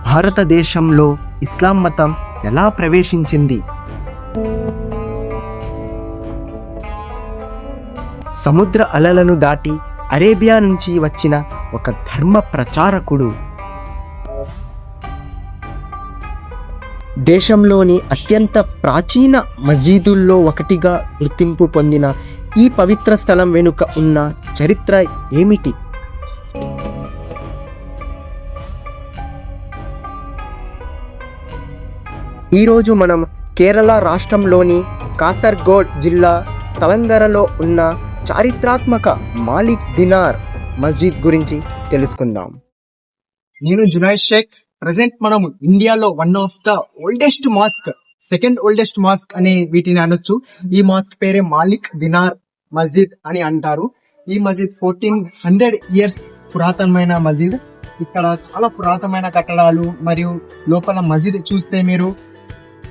భారతదేశంలో ఇస్లాం మతం ఎలా ప్రవేశించింది? సముద్ర అలలను దాటి అరేబియా నుంచి వచ్చిన ఒక ధర్మ ప్రచారకుడు. దేశంలోని అత్యంత ప్రాచీన మసీదుల్లో ఒకటిగా గుర్తింపు పొందిన ఈ పవిత్ర స్థలం వెనుక ఉన్న చరిత్ర ఏమిటి? ఈరోజు మనం కేరళ రాష్ట్రంలోని కాసర్గోడ్ జిల్లా తలంగరలో ఉన్న చారిత్రాత్మక మాలిక్ దినార్ మస్జిద్ గురించి తెలుసుకుందాం. నేను జునైద్ షేక్. ప్రెసెంట్ మనం ఇండియాలో one of the oldest mask, second oldest mask అని వీటిని అనొచ్చు. ఈ మాస్క్ పేరే మాలిక్ దినార్ మస్జిద్ అని అంటారు. ఈ మస్జిద్ 1400 ఇయర్స్ పురాతనమైన మస్జిద్. ఇక్కడ చాలా పురాతనమైన కట్టడాలు మరియు లోపల మస్జిద్ చూస్తే మీరు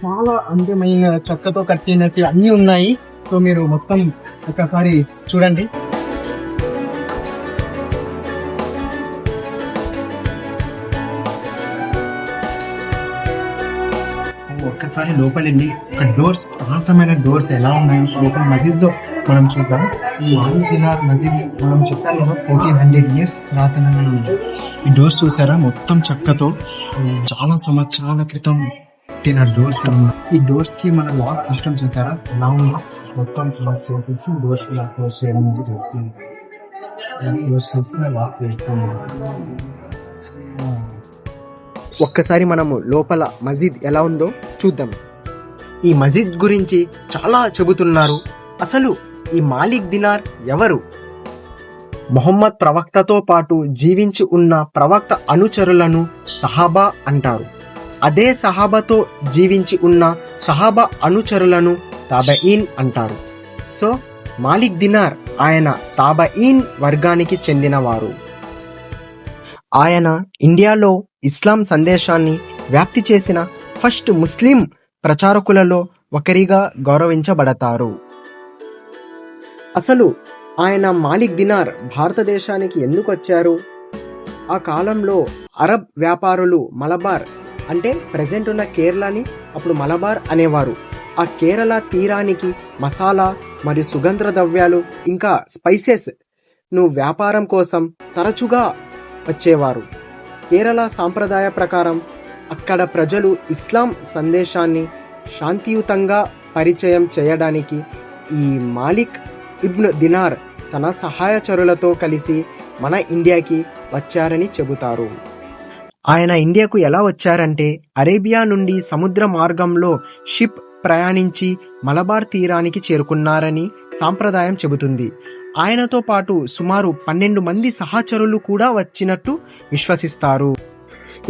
చాలా అందమైన చెక్కతో కట్టినట్టు అన్ని ఉన్నాయి. సో మీరు మొత్తం ఒకసారి చూడండి. ఒక్కసారి లోపలండి ఒక డోర్స్, పురాతనమైన డోర్స్ ఎలా ఉన్నాయో లోపల మసీద్ లో మనం చూద్దాం. ఈ మాలిక్ దినార్ మసీద్ మనం చెప్పాలి కదా 1400 ఇయర్స్ పురాతనమైన మసీద్. ఈ డోర్స్ చూసారా మొత్తం చెక్కతో చాలా సంవత్సరాల క్రితం పెట్టిన డోర్స్. ఈ డోర్స్ కి మన లాక్ సిస్టమ్ చూసారా ఎలా ఉందో, మొత్తం క్లోజ్ చేసేసి డోర్స్ ఇలా క్లోజ్ చేయడం అనేది జరుగుతుంది. క్లోజ్ చేసి లాక్ వేస్తాము. ఒక్కసారి మనము లోపల మసీద్ ఎలా ఉందో చూద్దాం. ఈ మసీద్ గురించి చాలా చెబుతున్నారు. అసలు ఈ మాలిక్ దినార్ ఎవరు? మొహమ్మద్ ప్రవక్తతో పాటు జీవించి ఉన్న ప్రవక్త అనుచరులను సహాబా అంటారు. అదే సహాబాతో జీవించి ఉన్న సహాబా అనుచరులను తాబఈన్ అంటారు. సో మాలిక్ దినార్ ఆయన తాబఈన్ వర్గానికి చెందినవారు. ఆయన ఇండియాలో ఇస్లాం సందేశాన్ని వ్యాప్తి చేసిన ఫస్ట్ ముస్లిం ప్రచారకులలో ఒకరిగా గౌరవించబడతారు. అసలు ఆయన మాలిక్ దినార్ భారతదేశానికి ఎందుకు వచ్చారు? ఆ కాలంలో అరబ్ వ్యాపారులు మలబార్ అంటే ప్రెజెంట్ ఉన్న కేరళని అప్పుడు మలబార్ అనేవారు. ఆ కేరళ తీరానికి మసాలా మరియు సుగంధ ద్రవ్యాలు ఇంకా స్పైసెస్ ను వ్యాపారం కోసం తరచుగా వచ్చేవారు. కేరళ సాంప్రదాయ ప్రకారం అక్కడ ప్రజలు ఇస్లాం సందేశాన్ని శాంతియుతంగా పరిచయం చేయడానికి ఈ మాలిక్ ఇబ్న్ దినార్ తన సహాయచరులతో కలిసి మన ఇండియాకి వచ్చారని చెబుతారు. ఆయన ఇండియాకు ఎలా వచ్చారంటే అరేబియా నుండి సముద్ర మార్గంలో షిప్ ప్రయాణించి మలబార్ తీరానికి చేరుకున్నారని సాంప్రదాయం చెబుతుంది. ఆయనతో పాటు సుమారు 12 మంది సహచరులు కూడా వచ్చినట్టు విశ్వసిస్తారు.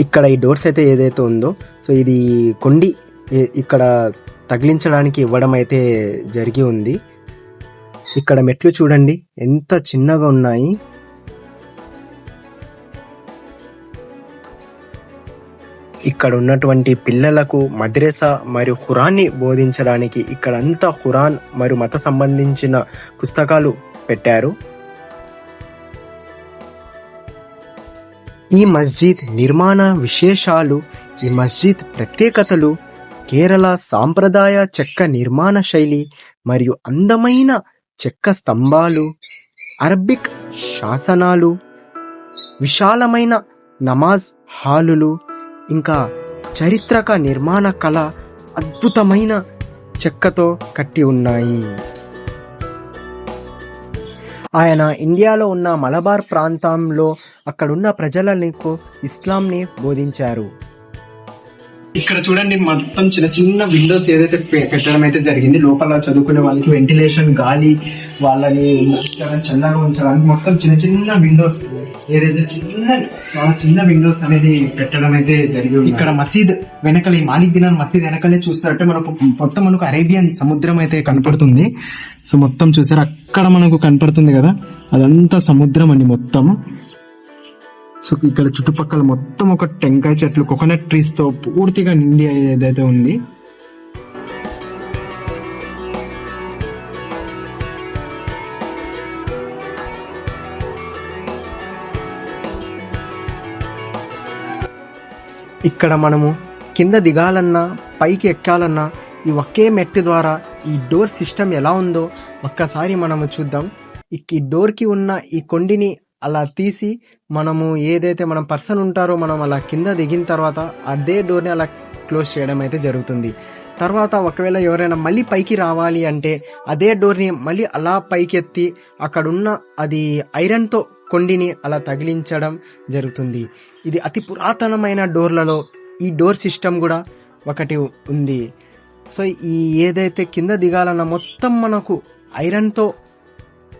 ఇక్కడ ఈ డోర్స్ అయితే ఏదైతే ఉందో, సో ఇది కొండి ఇక్కడ తగిలించడానికి ఇవ్వడం అయితే జరిగి ఉంది. ఇక్కడ మెట్లు చూడండి ఎంత చిన్నగా ఉన్నాయి. ఇక్కడ ఉన్నటువంటి పిల్లలకు మద్రసా మరియు ఖురాన్ని బోధించడానికి ఇక్కడ అంతా ఖురాన్ మరియు మత సంబంధించిన పుస్తకాలు పెట్టారు. ఈ మస్జిద్ నిర్మాణ విశేషాలు, ఈ మస్జిద్ ప్రత్యేకతలు కేరళ సాంప్రదాయ చెక్క నిర్మాణ శైలి మరియు అందమైన చెక్క స్తంభాలు, అరబిక్ శాసనాలు, విశాలమైన నమాజ్ హాలులు, ఇంకా చారిత్రక నిర్మాణ కళ అద్భుతమైన చెక్కతో కట్టి ఉన్నాయి. ఆయన ఇండియాలో ఉన్న మలబార్ ప్రాంతంలో అక్కడున్న ప్రజలకు ఇస్లాంని బోధించారు. ఇక్కడ చూడండి మొత్తం చిన్న చిన్న విండోస్ ఏదైతే పెట్టడం అయితే జరిగింది. లోపల చదువుకునే వాళ్ళకి వెంటిలేషన్, గాలి వాళ్ళని చల్లగా ఉంచడానికి మొత్తం చిన్న చిన్న విండోస్ ఏదైతే చాలా చిన్న విండోస్ అనేది పెట్టడం అయితే జరిగింది. ఇక్కడ మసీద్ వెనకల, ఈ మాలిక్ దినార్ మసీద్ వెనకలే చూస్తారంటే మనకు అరేబియన్ సముద్రం అయితే కనపడుతుంది. సో మొత్తం చూసారు అక్కడ మనకు కనపడుతుంది కదా, అదంతా సముద్రం అండి మొత్తం. సో ఇక్కడ చుట్టుపక్కల మొత్తం ఒక టెంకాయ చెట్లు, కోకోనట్ ట్రీస్ తో పూర్తిగా నిండి ఏదైతే ఉంది. ఇక్కడ మనము కింద దిగాలన్నా పైకి ఎక్కాలన్నా ఈ ఒకే మెట్టు ద్వారా ఈ డోర్ సిస్టమ్ ఎలా ఉందో ఒక్కసారి మనము చూద్దాం. ఈ డోర్కి ఉన్న ఈ కొండిని అలా తీసి మనము ఏదైతే మనం పర్సన్ ఉంటారో మనం అలా కింద దిగిన తర్వాత అదే డోర్ని అలా క్లోజ్ చేయడం అయితే జరుగుతుంది. తర్వాత ఒకవేళ ఎవరైనా మళ్ళీ పైకి రావాలి అంటే అదే డోర్ని మళ్ళీ అలా పైకి ఎత్తి అక్కడున్న అది ఐరన్తో కొండిని అలా తగిలించడం జరుగుతుంది. ఇది అతి పురాతనమైన డోర్లలో ఈ డోర్ సిస్టమ్ కూడా ఒకటి ఉంది. సో ఈ ఏదైతే కింద దిగాలన్న మొత్తం మనకు ఐరన్తో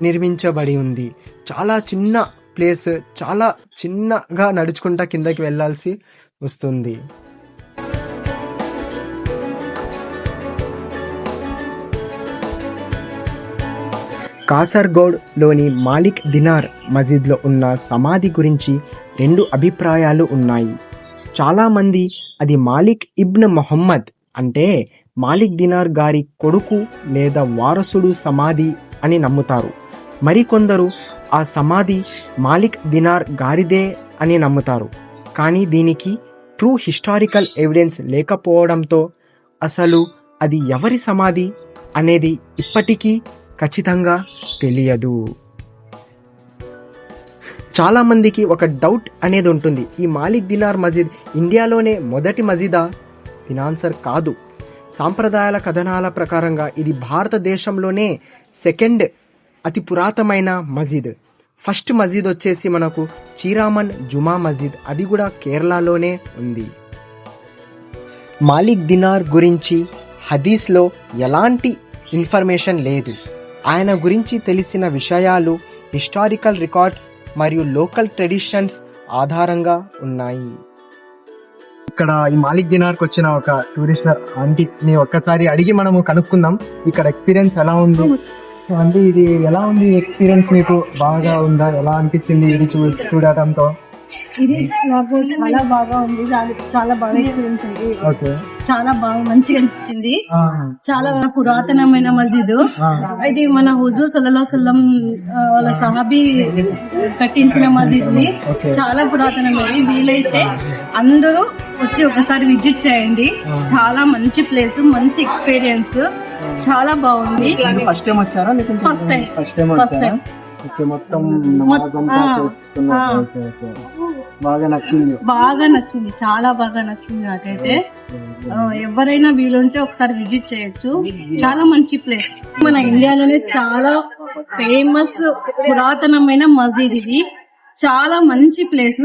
నిర్మించబడి ఉంది. చాలా చిన్న ప్లేస్, చాలా చిన్నగా నడుచుకుంటా కిందకి వెళ్ళాల్సి వస్తుంది. కాసర్గోడ్లోని మాలిక్ దినార్ మసీద్లో ఉన్న సమాధి గురించి 2 అభిప్రాయాలు ఉన్నాయి. చాలామంది అది మాలిక్ ఇబ్న్ మొహమ్మద్ అంటే మాలిక్ దినార్ గారి కొడుకు లేదా వారసుడు సమాధి అని నమ్ముతారు. మరికొందరు ఆ సమాధి మాలిక్ దినార్ గారిదే అని నమ్ముతారు. కానీ దీనికి ట్రూ హిస్టారికల్ ఎవిడెన్స్ లేకపోవడంతో అసలు అది ఎవరి సమాధి అనేది ఇప్పటికీ ఖచ్చితంగా తెలియదు. చాలా మందికి ఒక డౌట్ అనేది ఉంటుంది, ఈ మాలిక్ దినార్ మసీద్ ఇండియాలోనే మొదటి మసీదా? దీని ఆన్సర్ కాదు. సాంప్రదాయాల కథనాల ప్రకారంగా ఇది భారతదేశంలోనే సెకండ్ అతి పురాతనమైన మసీద్. ఫస్ట్ మసీద్ వచ్చేసి మనకు చీరామన్ జుమా మసీద్, అది కూడా కేరళలోనే ఉంది. మాలిక్ దినార్ గురించి హదీస్లో ఎలాంటి ఇన్ఫర్మేషన్ లేదు. ఆయన గురించి తెలిసిన విషయాలు హిస్టారికల్ రికార్డ్స్ మరియు లోకల్ ట్రెడిషన్స్ ఆధారంగా ఉన్నాయి. ఇక్కడ ఈ మాలిక్ దినార్కి వచ్చిన ఒక టూరిస్ట్ ఆంటీని ఒక్కసారి అడిగి మనము కనుక్కుందాం ఇక్కడ ఎక్స్పీరియన్స్ ఎలా ఉంది. అంటే ఇది ఎలా ఉంది ఎక్స్పీరియన్స్, మీకు బాగా ఉందా, ఎలా అనిపించింది ఇది చూడటంతో? ఇది నాకు చాలా బాగా ఉంది, చాలా బాగా ఎక్స్పీరియన్స్ ఉంది. ఓకే, చాలా బాగా మంచిగా అనిపించింది. చాలా పురాతనమైన మసీదు ఇది. మన హుజూర్ సల్లల్లాహు అలైహి వసల్లం వాళ్ళ సహాబీ కట్టించిన మసీద్ ఇది. చాలా పురాతనమైనది. వీలైతే అందరూ వచ్చి ఒకసారి విజిట్ చేయండి. చాలా మంచి ప్లేస్, మంచి ఎక్స్పీరియన్స్, చాలా బాగుంది. ఫస్ట్ టైం వచ్చారా? First time. First time. మొత్తం బాగా నచ్చింది. బాగా నచ్చింది, చాలా బాగా నచ్చింది నాకైతే. ఎవరైనా వీలుంటే ఒకసారి విజిట్ చేయొచ్చు. చాలా మంచి ప్లేస్. మన ఇండియాలోనే చాలా ఫేమస్ పురాతనమైన మసీద్ ఇది. చాలా మంచి ప్లేస్,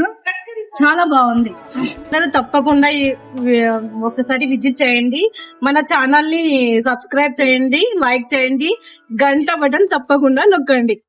చాలా బాగుంది. తప్పకుండా ఒకసారి విజిట్ చేయండి. మన ఛానల్ ని సబ్స్క్రైబ్ చేయండి, లైక్ చేయండి, గంట బటన్ తప్పకుండా నొక్కండి.